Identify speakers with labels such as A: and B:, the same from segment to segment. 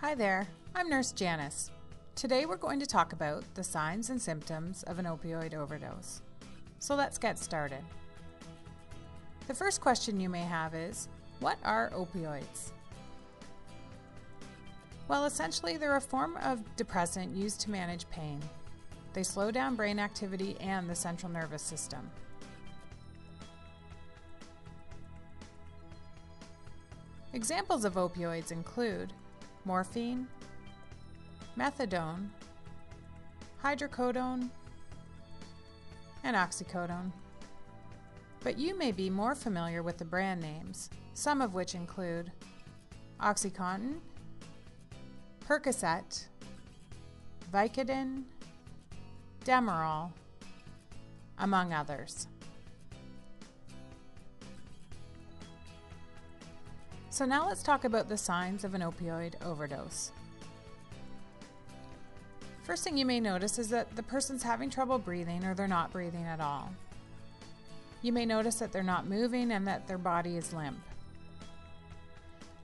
A: Hi there, I'm Nurse Janice. Today we're going to talk about the signs and symptoms of an opioid overdose. So let's get started. The first question you may have is, what are opioids? Well, essentially they're a form of depressant used to manage pain. They slow down brain activity and the central nervous system. Examples of opioids include morphine, methadone, hydrocodone, and oxycodone. But you may be more familiar with the brand names, some of which include OxyContin, Percocet, Vicodin, Demerol, among others. So now let's talk about the signs of an opioid overdose. First thing you may notice is that the person's having trouble breathing or they're not breathing at all. You may notice that they're not moving and that their body is limp.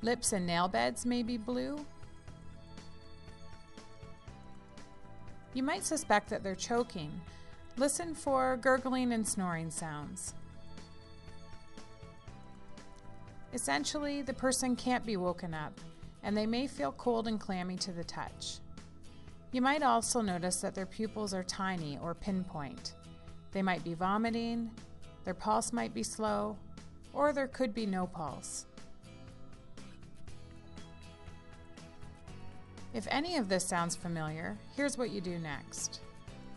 A: Lips and nail beds may be blue. You might suspect that they're choking. Listen for gurgling and snoring sounds. Essentially, the person can't be woken up, and they may feel cold and clammy to the touch. You might also notice that their pupils are tiny or pinpoint. They might be vomiting, their pulse might be slow, or there could be no pulse. If any of this sounds familiar, here's what you do next.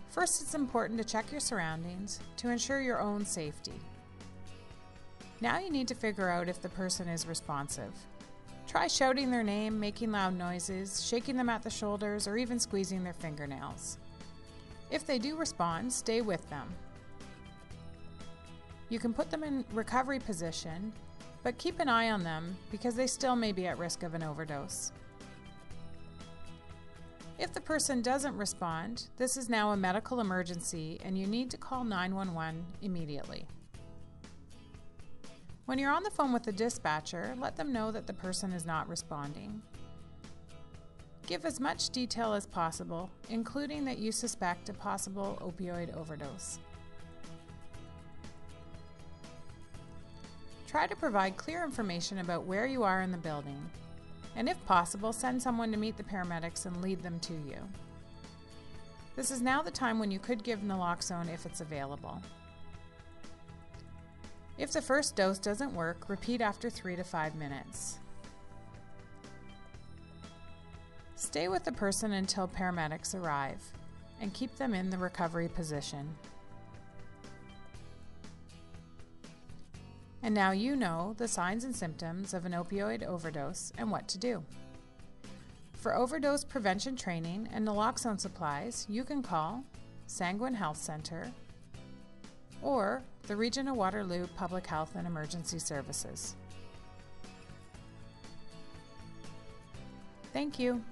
A: First, it's important to check your surroundings to ensure your own safety. Now you need to figure out if the person is responsive. Try shouting their name, making loud noises, shaking them at the shoulders, or even squeezing their fingernails. If they do respond, stay with them. You can put them in recovery position, but keep an eye on them because they still may be at risk of an overdose. If the person doesn't respond, this is now a medical emergency and you need to call 911 immediately. When you're on the phone with the dispatcher, let them know that the person is not responding. Give as much detail as possible, including that you suspect a possible opioid overdose. Try to provide clear information about where you are in the building, and if possible, send someone to meet the paramedics and lead them to you. This is now the time when you could give naloxone if it's available. If the first dose doesn't work, repeat after 3 to 5 minutes. Stay with the person until paramedics arrive and keep them in the recovery position. And now you know the signs and symptoms of an opioid overdose and what to do. For overdose prevention training and naloxone supplies, you can call Sanguine Health Center or the Region of Waterloo Public Health and Emergency Services. Thank you.